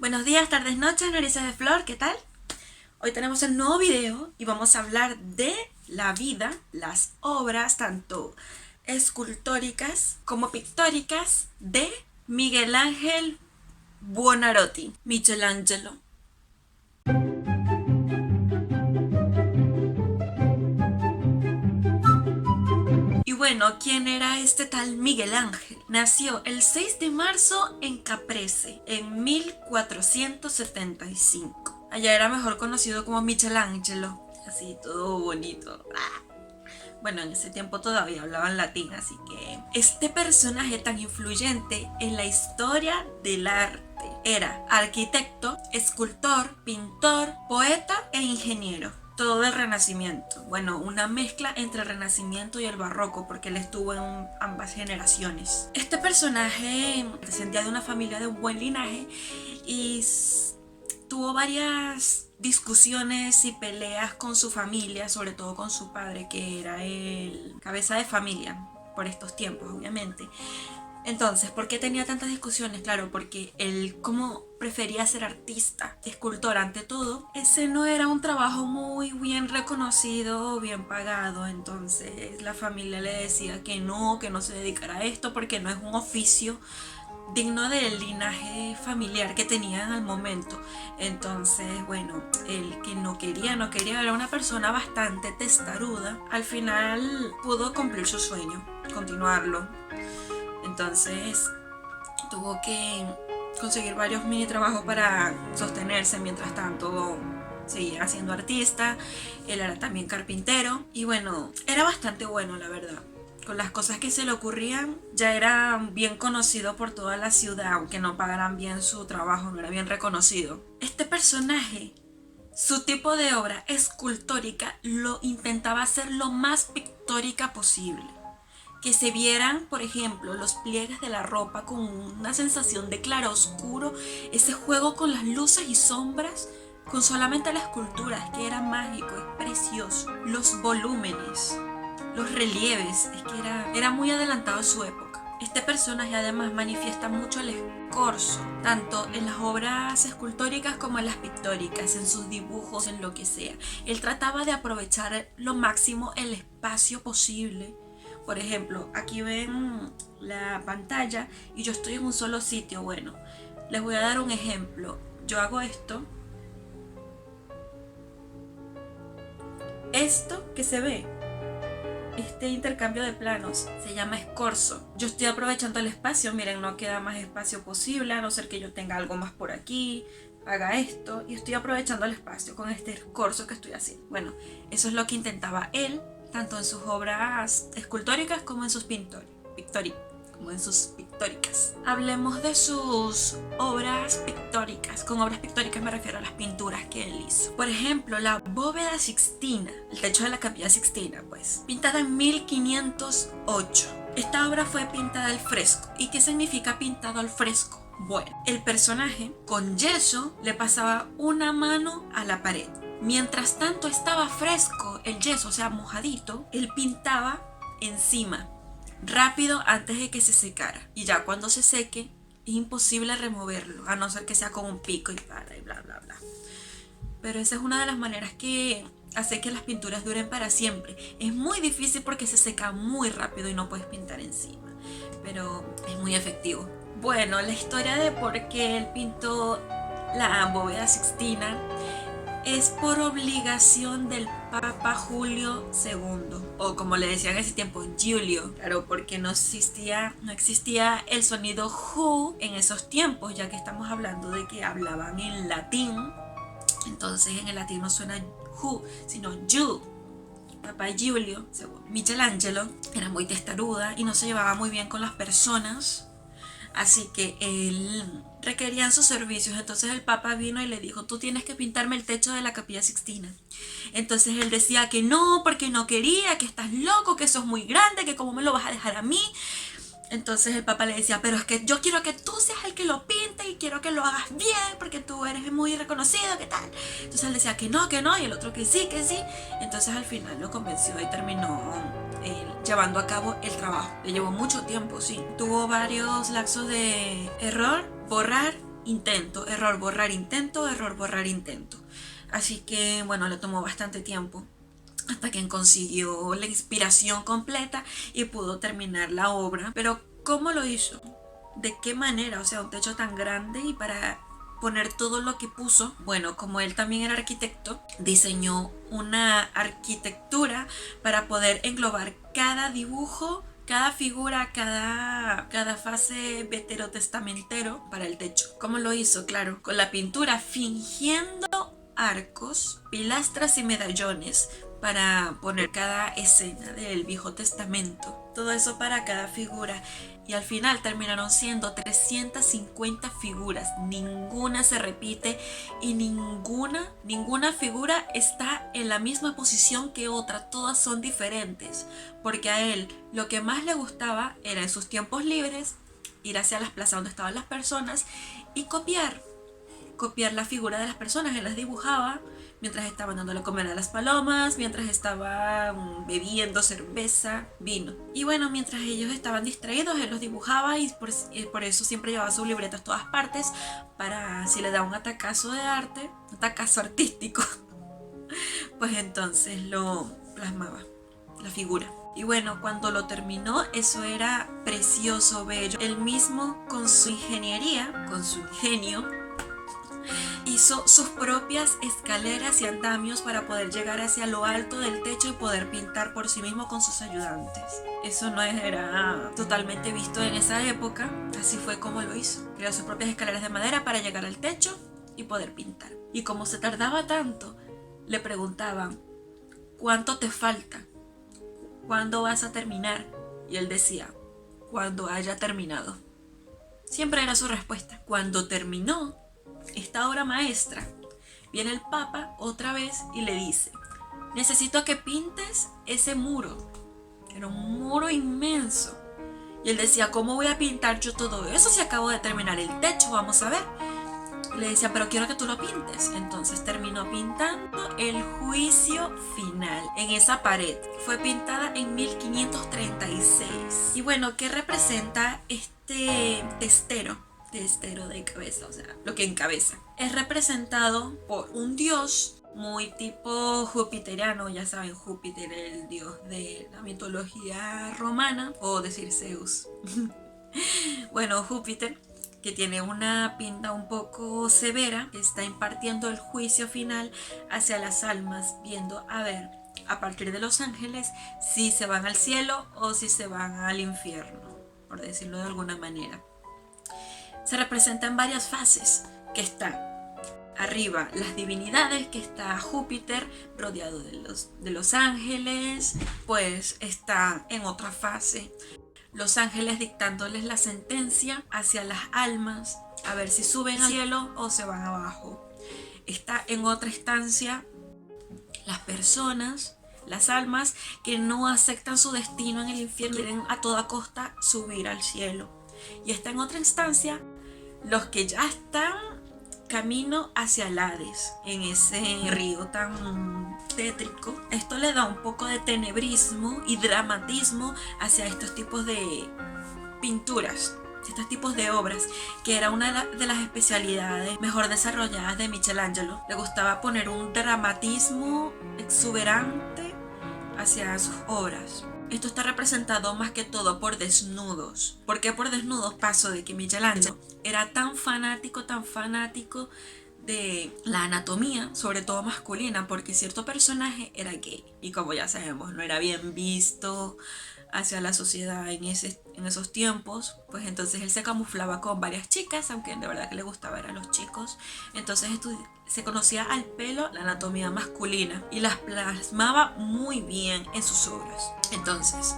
Buenos días, tardes, noches, narices de flor, ¿qué tal? Hoy tenemos un nuevo video y vamos a hablar de la vida, las obras, tanto escultóricas como pictóricas, de Miguel Ángel Buonarroti, Michelangelo. Y bueno, ¿quién era este tal Miguel Ángel? Nació el 6 de marzo en Caprese, en 1475. Allá era mejor conocido como Michelangelo, así todo bonito. Bueno, en ese tiempo todavía hablaban latín, así que este personaje tan influyente en la historia del arte era arquitecto, escultor, pintor, poeta e ingeniero. Todo del Renacimiento. Bueno, una mezcla entre el Renacimiento y el Barroco, porque él estuvo en ambas generaciones. Este personaje descendía de una familia de un buen linaje y tuvo varias discusiones y peleas con su familia, sobre todo con su padre, que era el cabeza de familia por estos tiempos, obviamente. Entonces, ¿por qué tenía tantas discusiones? Claro, porque él, como prefería ser artista, escultor ante todo, ese no era un trabajo muy bien reconocido o bien pagado. Entonces la familia le decía que no se dedicara a esto porque no es un oficio digno del linaje familiar que tenían al momento. Entonces, bueno, el que no quería, era una persona bastante testaruda. Al final pudo cumplir su sueño, continuarlo. Entonces tuvo que conseguir varios mini trabajos para sostenerse. Mientras tanto seguía siendo artista. Él era también carpintero y bueno, era bastante bueno, la verdad. Con las cosas que se le ocurrían, ya era bien conocido por toda la ciudad, aunque no pagaran bien su trabajo, no era bien reconocido. Este personaje, su tipo de obra escultórica, lo intentaba hacer lo más pictórica posible. Que se vieran, por ejemplo, los pliegues de la ropa con una sensación de claroscuro, ese juego con las luces y sombras, con solamente la escultura, que era mágico, es precioso. Los volúmenes, los relieves, es que era muy adelantado a su época. Este personaje además manifiesta mucho el escorzo, tanto en las obras escultóricas como en las pictóricas, en sus dibujos, en lo que sea. Él trataba de aprovechar lo máximo el espacio posible. Por ejemplo, aquí ven la pantalla y yo estoy en un solo sitio. Bueno, les voy a dar un ejemplo. Yo hago esto. Esto que se ve, este intercambio de planos, se llama escorzo. Yo estoy aprovechando el espacio. Miren, no queda más espacio posible, a no ser que yo tenga algo más por aquí. Haga esto y estoy aprovechando el espacio con este escorzo que estoy haciendo. Bueno, eso es lo que intentaba él, tanto en sus obras escultóricas como en sus pictóricas. Hablemos de sus obras pictóricas. Con obras pictóricas me refiero a las pinturas que él hizo. Por ejemplo, la bóveda Sixtina, el techo de la Capilla Sixtina, pues, pintada en 1508. Esta obra fue pintada al fresco. ¿Y qué significa pintado al fresco? Bueno, el personaje con yeso le pasaba una mano a la pared. Mientras tanto estaba fresco el yeso, o sea, mojadito, él pintaba encima, rápido antes de que se secara. Y ya cuando se seque, es imposible removerlo, a no ser que sea con un pico y para y bla, bla, bla. Pero esa es una de las maneras que hace que las pinturas duren para siempre. Es muy difícil porque se seca muy rápido y no puedes pintar encima, pero es muy efectivo. Bueno, la historia de por qué él pintó la bóveda Sixtina es por obligación del Papa Julio II, o como le decían en ese tiempo, Giulio. Claro, porque no existía el sonido ju en esos tiempos, ya que estamos hablando de que hablaban en latín. Entonces en el latín no suena ju, sino ju. Papa Giulio, según Michelangelo, era muy testaruda y no se llevaba muy bien con las personas. Así que él requerían sus servicios. Entonces el Papa vino y le dijo: tú tienes que pintarme el techo de la Capilla Sixtina. Entonces él decía que no, porque no quería, que estás loco, que eso es muy grande, que cómo me lo vas a dejar a mí. Entonces el Papa le decía: pero es que yo quiero que tú seas el que lo pinte y quiero que lo hagas bien porque tú eres muy reconocido, ¿qué tal? Entonces él decía que no, y el otro que sí, que sí. Entonces al final lo convenció y terminó llevando a cabo el trabajo. Le llevó mucho tiempo, sí. Tuvo varios lapsos de error, borrar intento, error, borrar, intento, error, borrar, intento. Así que bueno, le tomó bastante tiempo hasta que consiguió la inspiración completa y pudo terminar la obra. Pero ¿cómo lo hizo? ¿De qué manera? O sea, un techo tan grande y para poner todo lo que puso. Bueno, como él también era arquitecto, diseñó una arquitectura para poder englobar cada dibujo, cada figura, cada fase veterotestamentero para el techo. ¿Cómo lo hizo? Claro, con la pintura fingiendo arcos, pilastras y medallones para poner cada escena del Viejo Testamento. Todo eso para cada figura. Y al final terminaron siendo 350 figuras. Ninguna se repite y ninguna figura está en la misma posición que otra. Todas son diferentes. Porque a él lo que más le gustaba era en sus tiempos libres ir hacia las plazas donde estaban las personas y copiar la figura de las personas. Él las dibujaba mientras estaban dándole a comer a las palomas, mientras estaban bebiendo cerveza, vino. Y bueno, mientras ellos estaban distraídos, él los dibujaba y por eso siempre llevaba sus libretas a todas partes para si le da un atacazo de arte, un atacazo artístico, pues entonces lo plasmaba, la figura. Y bueno, cuando lo terminó, eso era precioso, bello. Él mismo, con su ingeniería, con su ingenio, hizo sus propias escaleras y andamios para poder llegar hacia lo alto del techo y poder pintar por sí mismo con sus ayudantes. Eso no era totalmente visto en esa época, así fue como lo hizo. Creó sus propias escaleras de madera para llegar al techo y poder pintar. Y como se tardaba tanto, le preguntaban, ¿cuánto te falta? ¿Cuándo vas a terminar? Y él decía, cuando haya terminado. Siempre era su respuesta. Cuando terminó esta obra maestra, viene el Papa otra vez y le dice, necesito que pintes ese muro. Era un muro inmenso. Y él decía, ¿cómo voy a pintar yo todo eso si acabo de terminar el techo? Vamos a ver. Y le decía, pero quiero que tú lo pintes. Entonces terminó pintando el Juicio Final en esa pared. Fue pintada en 1536. Y bueno, ¿qué representa este testero de cabeza? O sea, lo que encabeza. Es representado por un dios muy tipo jupiteriano, ya saben, Júpiter, el dios de la mitología romana, o decir Zeus. Bueno, Júpiter, que tiene una pinta un poco severa, que está impartiendo el juicio final hacia las almas, viendo a ver a partir de los ángeles si se van al cielo o si se van al infierno, por decirlo de alguna manera. Se representan varias fases, que está arriba las divinidades, que está Júpiter rodeado de los ángeles, pues está en otra fase los ángeles dictándoles la sentencia hacia las almas, a ver si suben al cielo o se van abajo. Está en otra instancia las personas, las almas que no aceptan su destino en el infierno, quieren a toda costa subir al cielo. Y está en otra instancia los que ya están camino hacia el Hades, en ese río tan tétrico. Esto le da un poco de tenebrismo y dramatismo hacia estos tipos de pinturas, estos tipos de obras, que era una de las especialidades mejor desarrolladas de Michelangelo. Le gustaba poner un dramatismo exuberante hacia sus obras. Esto está representado más que todo por desnudos. ¿Por qué por desnudos? Paso de que Michelangelo era tan fanático de la anatomía, sobre todo masculina, porque cierto personaje era gay. Y como ya sabemos, no era bien visto hacia la sociedad en esos tiempos, pues entonces él se camuflaba con varias chicas, aunque de verdad que le gustaba a los chicos. Entonces se conocía al pelo la anatomía masculina y las plasmaba muy bien en sus obras. Entonces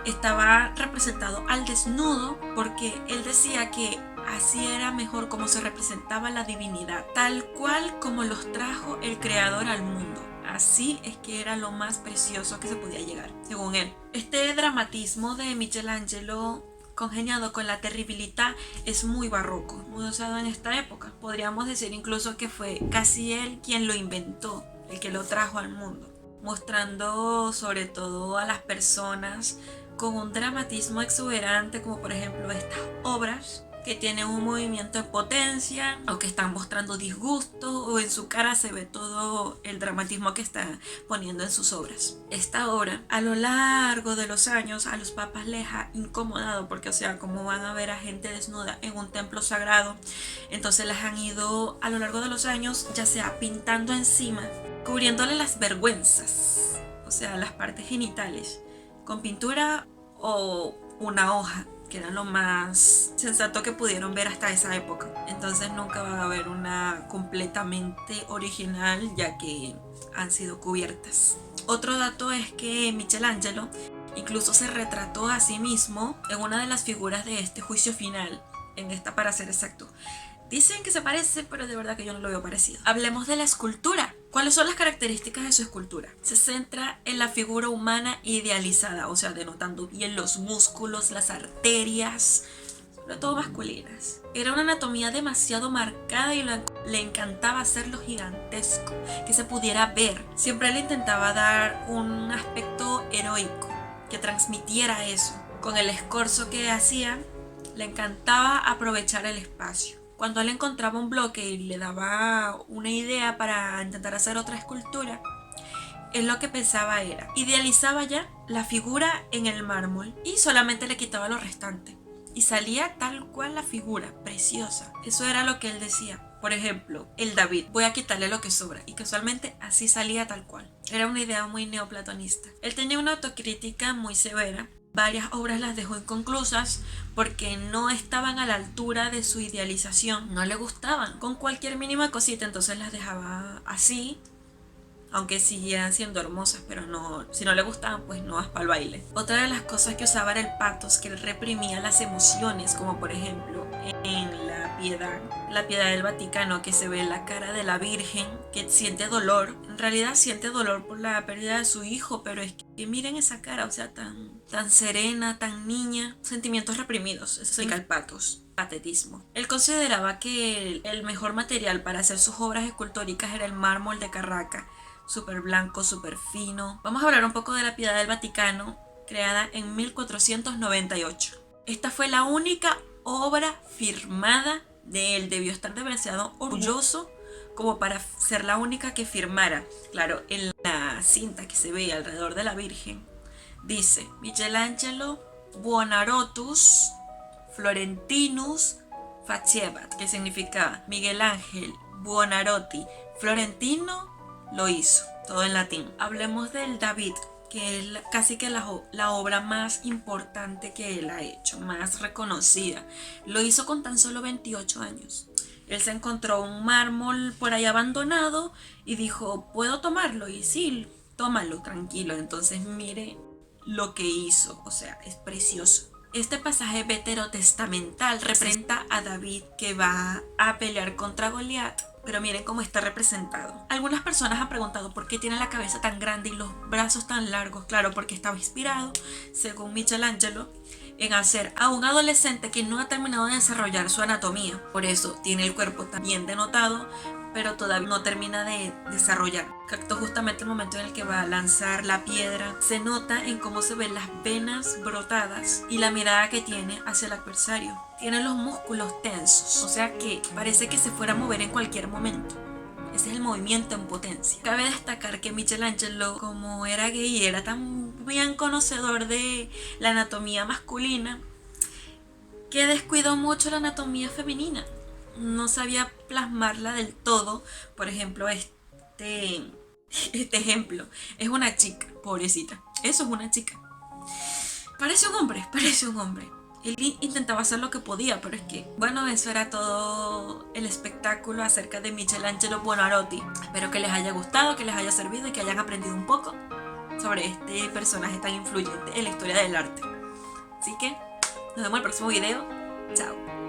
estaba representado al desnudo porque él decía que así era mejor como se representaba la divinidad, tal cual como los trajo el creador al mundo. Así es que era lo más precioso que se podía llegar, según él. Este dramatismo de Michelangelo, congeniado con la terribilidad, es muy barroco, muy usado en esta época. Podríamos decir incluso que fue casi él quien lo inventó, el que lo trajo al mundo, mostrando sobre todo a las personas con un dramatismo exuberante, como por ejemplo estas obras que tienen un movimiento de potencia o que están mostrando disgusto, o en su cara se ve todo el dramatismo que está poniendo en sus obras. Esta obra a lo largo de los años a los papas les ha incomodado, porque o sea, ¿cómo van a ver a gente desnuda en un templo sagrado? Entonces las han ido a lo largo de los años ya sea pintando encima, cubriéndole las vergüenzas, o sea, las partes genitales, con pintura o una hoja, que era lo más sensato que pudieron ver hasta esa época. Entonces nunca va a haber una completamente original, ya que han sido cubiertas. Otro dato es que Michelangelo incluso se retrató a sí mismo en una de las figuras de este juicio final, en esta para ser exacto. Dicen que se parece, pero de verdad que yo no lo veo parecido. Hablemos de la escultura. ¿Cuáles son las características de su escultura? Se centra en la figura humana idealizada, o sea, denotando bien los músculos, las arterias, sobre todo masculinas. Era una anatomía demasiado marcada y le encantaba hacerlo gigantesco, que se pudiera ver. Siempre le intentaba dar un aspecto heroico, que transmitiera eso. Con el escorzo que hacía, le encantaba aprovechar el espacio. Cuando él encontraba un bloque y le daba una idea para intentar hacer otra escultura, él lo que pensaba era, idealizaba ya la figura en el mármol y solamente le quitaba lo restante. Y salía tal cual la figura, preciosa. Eso era lo que él decía. Por ejemplo, el David, voy a quitarle lo que sobra. Y casualmente así salía tal cual. Era una idea muy neoplatonista. Él tenía una autocrítica muy severa. Varias obras las dejó inconclusas porque no estaban a la altura de su idealización, no le gustaban con cualquier mínima cosita, entonces las dejaba así, aunque siguieran siendo hermosas, pero no, si no le gustaban, pues no vas para el baile. Otra de las cosas que usaba era el pathos, que él reprimía las emociones, como por ejemplo en la piedad del Vaticano, que se ve la cara de la Virgen que siente dolor. En realidad siente dolor por la pérdida de su hijo, pero es que miren esa cara, o sea, tan serena, tan niña. Sentimientos reprimidos, eso significa el pathos, patetismo. Él consideraba que el mejor material para hacer sus obras escultóricas era el mármol de Carraca, súper blanco, súper fino. Vamos a hablar un poco de la piedad del Vaticano, creada en 1498. Esta fue la única obra firmada de él. Debió estar demasiado orgulloso como para ser la única que firmara. Claro, en la cinta que se ve alrededor de la Virgen dice Michelangelo Buonarrotus Florentinus Facebat, que significa Miguel Ángel Buonarroti Florentino lo hizo, todo en latín. Hablemos del David, que es casi que la obra más importante que él ha hecho, más reconocida. Lo hizo con tan solo 28 años. Él se encontró un mármol por ahí abandonado y dijo, ¿puedo tomarlo? Y sí, tómalo, tranquilo. Entonces mire lo que hizo, o sea, es precioso. Este pasaje veterotestamental representa a David que va a pelear contra Goliat, pero miren cómo está representado. Algunas personas han preguntado por qué tiene la cabeza tan grande y los brazos tan largos. Claro, porque estaba inspirado, según Michelangelo, en hacer a un adolescente que no ha terminado de desarrollar su anatomía. Por eso tiene el cuerpo tan bien denotado, pero todavía no termina de desarrollar. Captó justamente el momento en el que va a lanzar la piedra. Se nota en cómo se ven las venas brotadas y la mirada que tiene hacia el adversario. Tiene los músculos tensos, o sea que parece que se fuera a mover en cualquier momento. Ese es el movimiento en potencia. Cabe destacar que Michelangelo, como era gay y era tan bien conocedor de la anatomía masculina, que descuidó mucho la anatomía femenina. No sabía plasmarla del todo. Por ejemplo, este ejemplo es una chica, pobrecita. Eso es una chica. Parece un hombre. Él intentaba hacer lo que podía, pero es que, bueno, eso era todo el espectáculo acerca de Michelangelo Buonarroti. Espero que les haya gustado, que les haya servido y que hayan aprendido un poco sobre este personaje tan influyente en la historia del arte. Así que nos vemos en el próximo video. Chao.